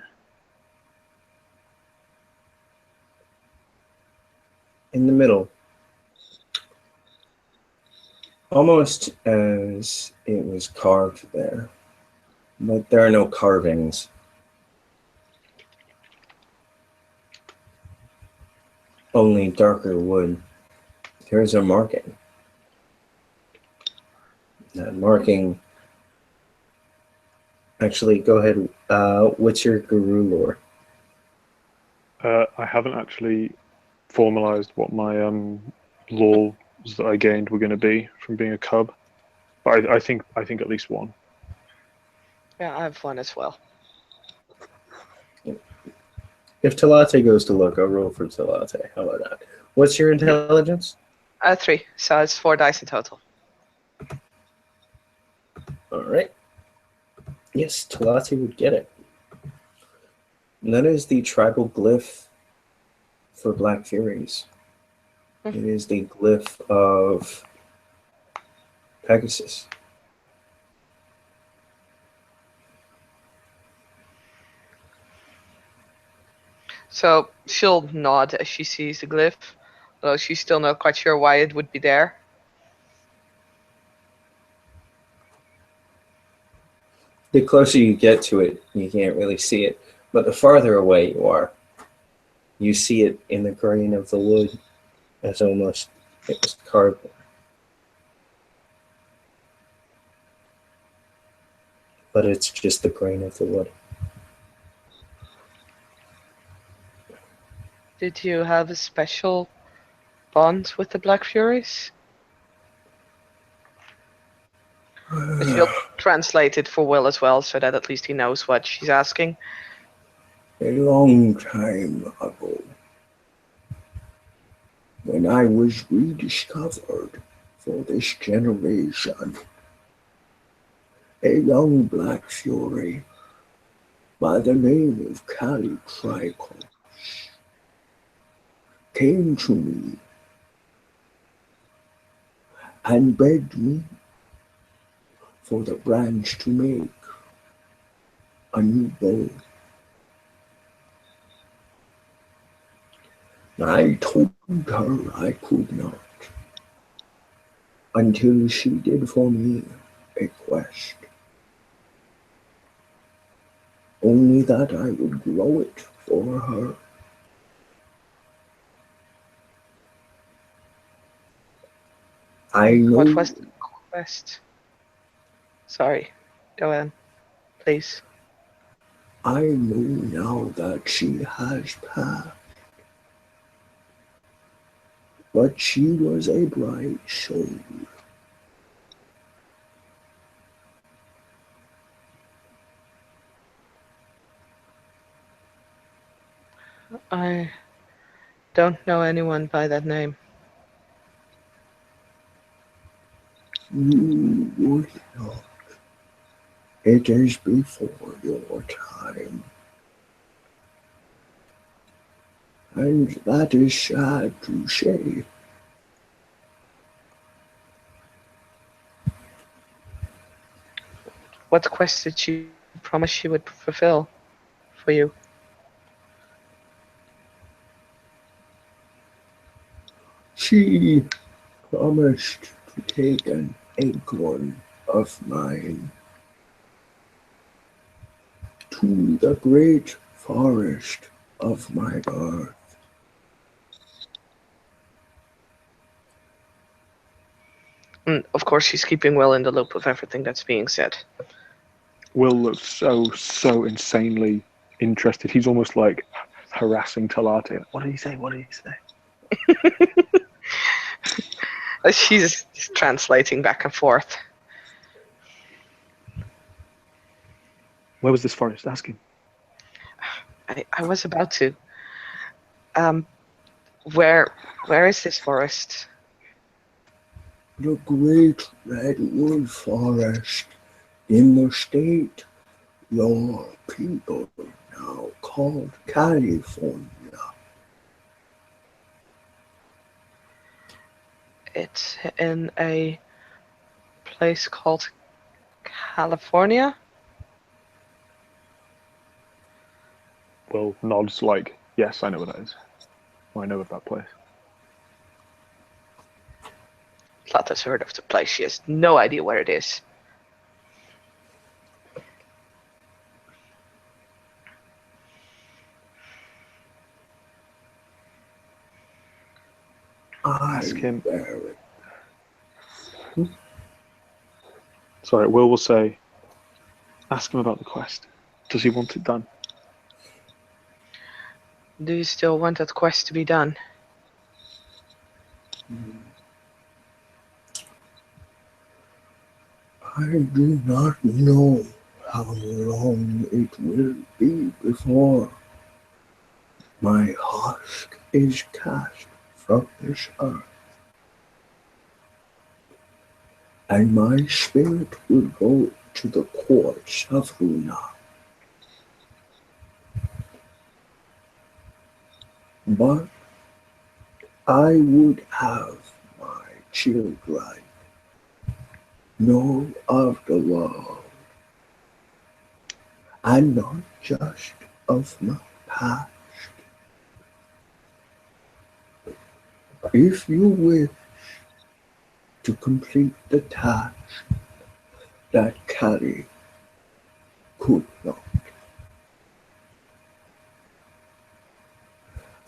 In the middle, almost as it was carved there, but there are no carvings. Only darker wood. There is a marking. That marking. Actually, go ahead. What's your Garou lore? I haven't actually formalized what my laws that I gained were going to be from being a cub, but I think at least one. Yeah, I have one as well. If Talate goes to look, I'll roll for Talate. How about that? What's your intelligence? 3, so it's 4 dice in total. All right. Yes, Talate would get it. And that is the tribal glyph for Black Furies. It is the glyph of Pegasus. So she'll nod as she sees the glyph, although she's still not quite sure why it would be there. The closer you get to it, you can't really see it. But the farther away you are, you see it in the grain of the wood as almost it was carved. But it's just the grain of the wood. Did you have a special bond with the Black Furies? She'll translate it for Will as well, so that at least he knows what she's asking. A long time ago, when I was rediscovered for this generation, a young Black Fury by the name of Kali Tricos came to me and begged me for the branch to make a new bow. I told her I could not, until she did for me a quest. Only that I would grow it for her. I know. What was the quest? Sorry, go on, please. I know now that she has passed. But she was a bright soul. I don't know anyone by that name. You would not. It is before your time. And that is sad to say. What quest did she promise she would fulfill for you? She promised to take an acorn of mine to the great forest of my birth. And of course, she's keeping Will in the loop of everything that's being said. Will looks so insanely interested. He's almost like harassing Talati. What did he say? What did he say? She's just translating back and forth. Where was this forest? Ask him. I was about to. Where is this forest? The great redwood forest in the state your people now called California. It's in a place called California. Will nods like, yes, I know what that is. I know of that place. Lata's heard of the place. She has no idea where it is. Ask him. Very. Sorry, Will say, ask him about the quest. Does he want it done? Do you still want that quest to be done? I do not know how long it will be before my husk is cast from this earth, and my spirit will go to the courts of Luna. But I would have my children know of the world, and not just of my past. If you wish to complete the task that Callie could not,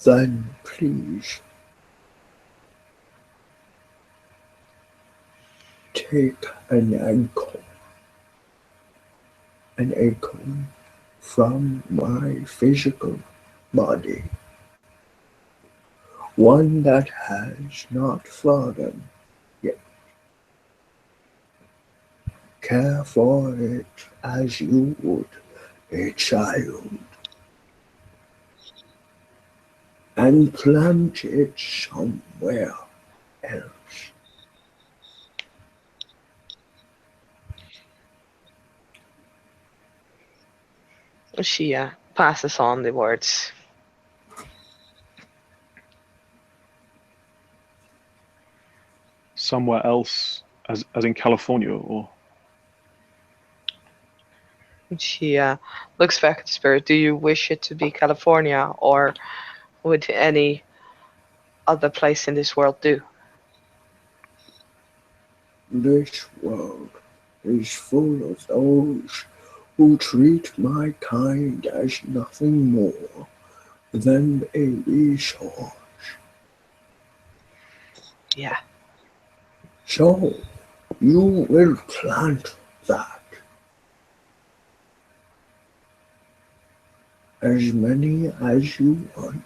then please take an acorn from my physical body, one that has not fallen yet. Care for it as you would a child, and plant it somewhere else. She passes on the words. Somewhere else, as in California, or? She looks back at the spirit. Do you wish it to be California, or would any other place in this world do? This world is full of those who treat my kind as nothing more than a resource. Yeah. So you will plant that. As many as you want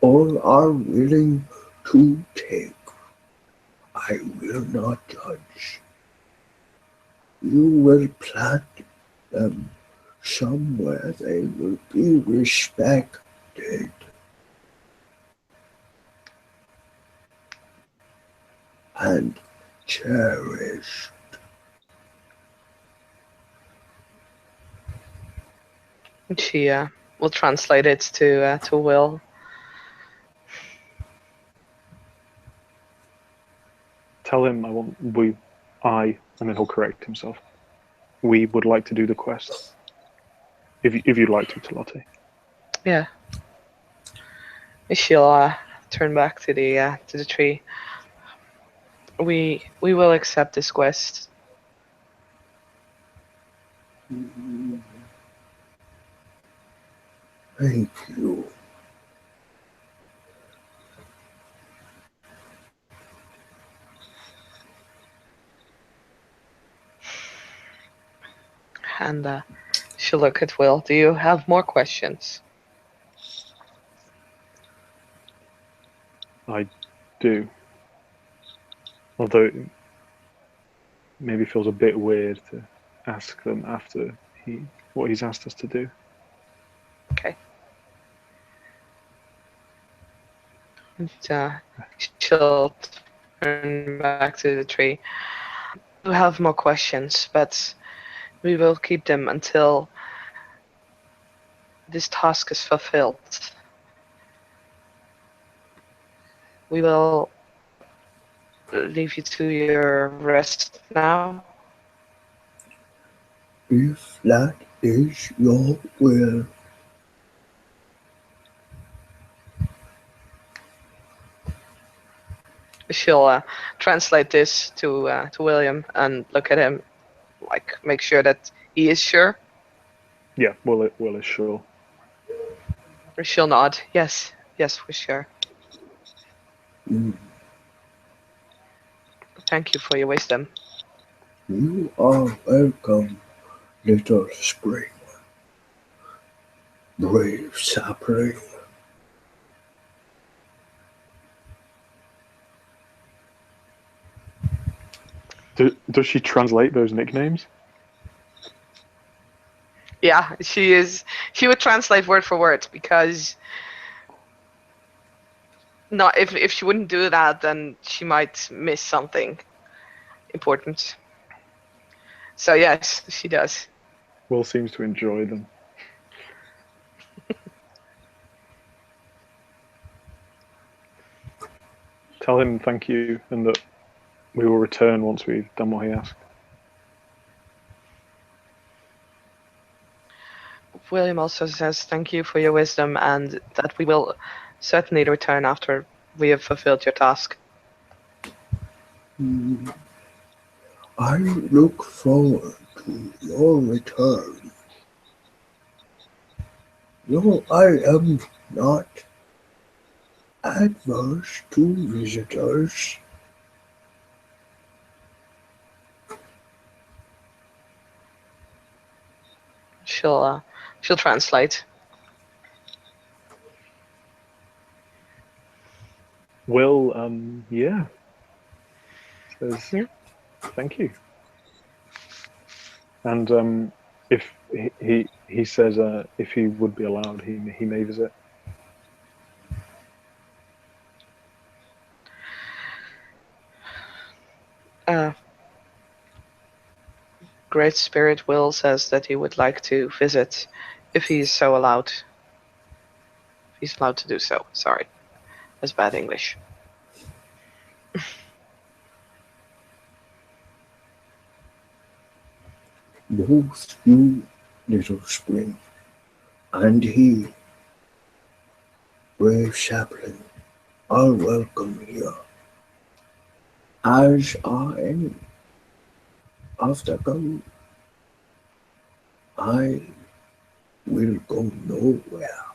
or are willing to take. I will not judge. You will plant them somewhere they will be respected. And cherished. She will translate it to Will. Tell him and then he'll correct himself. We would like to do the quest. If you'd like to, Talati. Yeah. She'll turn back to the tree. We will accept this quest. Thank you. And she'll look at Will. Do you have more questions? I do. Although it maybe feels a bit weird to ask them after what he's asked us to do. Okay. And, she'll turn back to the tree. We have more questions, but we will keep them until this task is fulfilled. We will leave you to your rest now. If that is your will. She'll translate this to William and look at him, like make sure that he is sure. Yeah, Will is sure. She'll nod. Yes, we're sure. Thank you for your wisdom. You are welcome, little spring. Brave sapling. Does she translate those nicknames? Yeah, she is. She would translate word for word because not if she wouldn't do that, then she might miss something important. So yes, she does. Will seems to enjoy them. Tell him thank you and that we will return once we've done what he asked. William also says thank you for your wisdom and that we will certainly return after we have fulfilled your task. I look forward to your return. Though I am not adverse to visitors. She'll translate. Will, yeah, says thank you, and if he says if he would be allowed, he may visit. Great Spirit Will says that he would like to visit if he's so allowed. If he's allowed to do so. Sorry. That's bad English. Both you, little spring, and he, brave sapling, are welcome here. As are any of the Garou. I will go nowhere.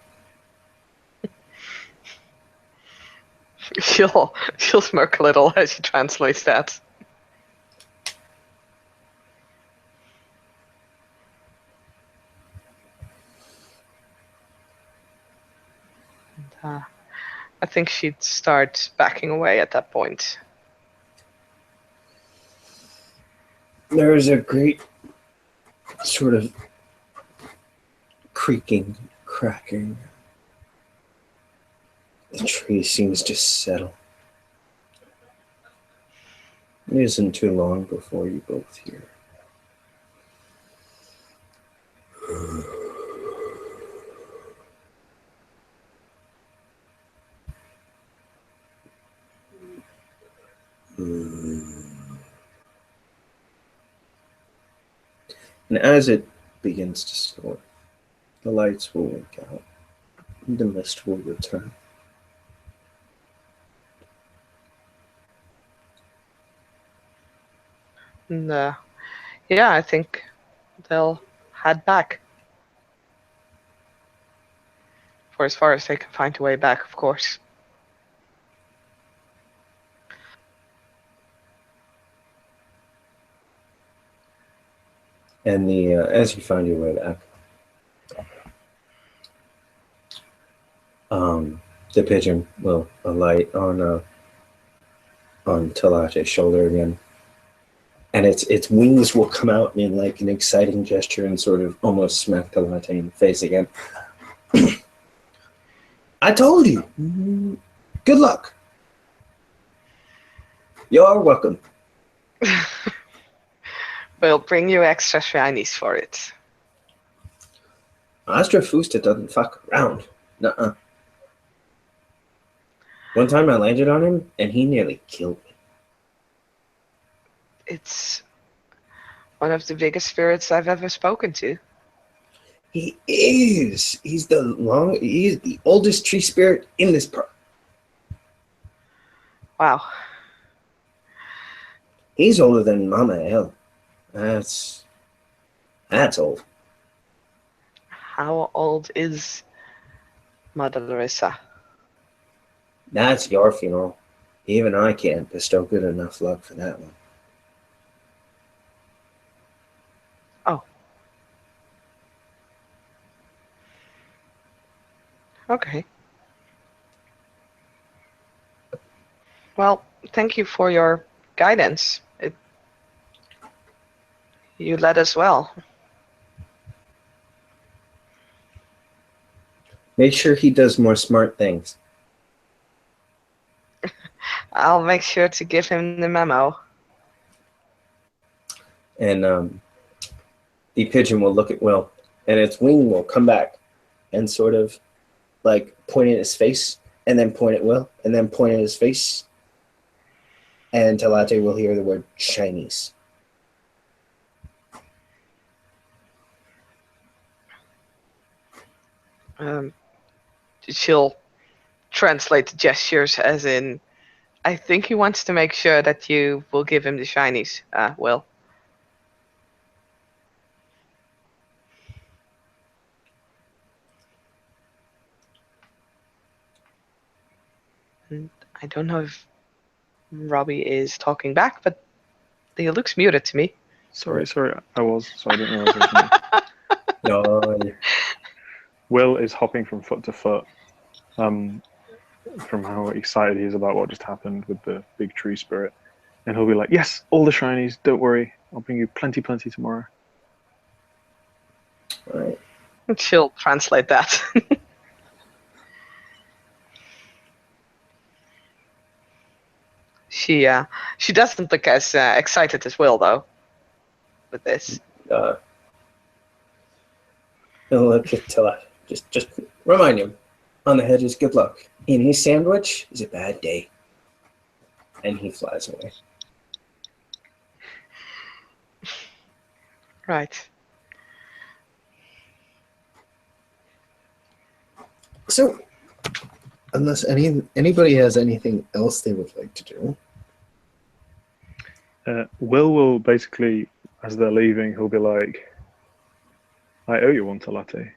She'll smirk a little as she translates that. And, I think she'd start backing away at that point. There is a great sort of creaking, cracking. The tree seems to settle. It isn't too long before you both hear. And as it begins to snore, the lights will wink out, and the mist will return. And yeah, I think they'll head back. For as far as they can find a way back, of course. And the as you find your way back, the pigeon will alight on Talate's shoulder again, and its wings will come out in like an exciting gesture and sort of almost smack Talate in the face again. I told you. Good luck. You're welcome. We'll bring you extra shinies for it. Astra Fusta doesn't fuck around. Nuh-uh. One time I landed on him, and he nearly killed me. It's one of the biggest spirits I've ever spoken to. He is. He's the oldest tree spirit in this park. Wow. He's older than Mama L. That's old. How old is Mother Larissa? That's your funeral. Even I can't bestow good enough luck for that one. Oh. Okay. Well, thank you for your guidance. You led us well. Make sure he does more smart things. I'll make sure to give him the memo. And the pigeon will look at Will, and its wing will come back and sort of like point at his face, and then point at Will, and then point at his face. And Talate will hear the word Chinese. She'll translate the gestures as in, I think he wants to make sure that you will give him the shinies, Will. I don't know if Robbie is talking back, but he looks muted to me. Sorry, I was. So I didn't realize it was me. No. Will is hopping from foot to foot, from how excited he is about what just happened with the big tree spirit. And he'll be like, yes, all the shinies, don't worry. I'll bring you plenty tomorrow. All right. She'll translate that. She doesn't look as excited as Will, though, with this. He'll look at Talate. Just remind him, on the head is good luck. In his sandwich is a bad day. And he flies away. Right. So, unless anybody has anything else they would like to do. Will basically, as they're leaving, he'll be like, I owe you one, Talate.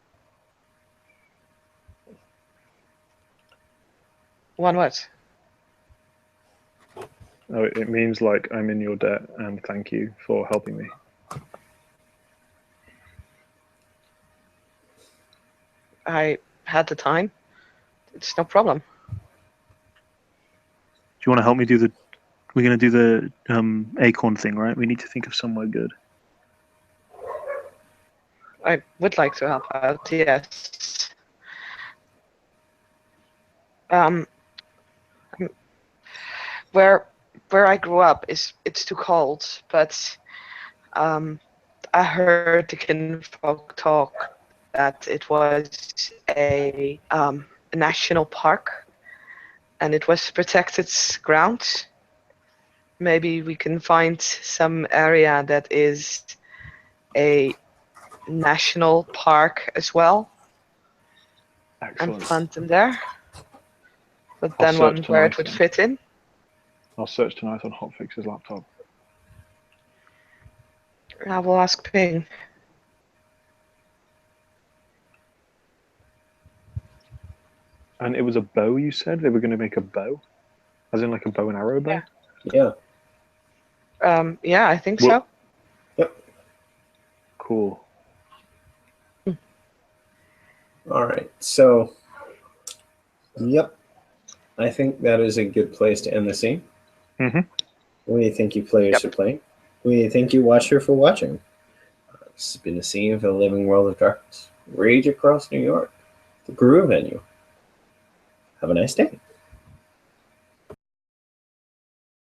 One what? Oh, it means like I'm in your debt and thank you for helping me. I had the time. It's no problem. Do you want to help me do the... We're going to do the acorn thing, right? We need to think of somewhere good. I would like to help out, yes. Where I grew up it's too cold, but I heard the kinfolk talk that it was a national park, and it was protected ground. Maybe we can find some area that is a national park as well. Excellent. And plant them there. But I'll then one search where it tonight would then. fit in. I'll search tonight on Hotfix's laptop. I will ask Ping. And it was a bow, you said? They were going to make a bow? As in like a bow and arrow bow? Yeah. Yeah, I think Well- so. Yep. Cool. All right. So, yep. I think that is a good place to end the scene. Mm-hmm. What do you think you players Yep. should play? What do you think you watcher for watching? This has been a scene of the Living World of Darkness. Rage across New York. The Garou venue. Have a nice day.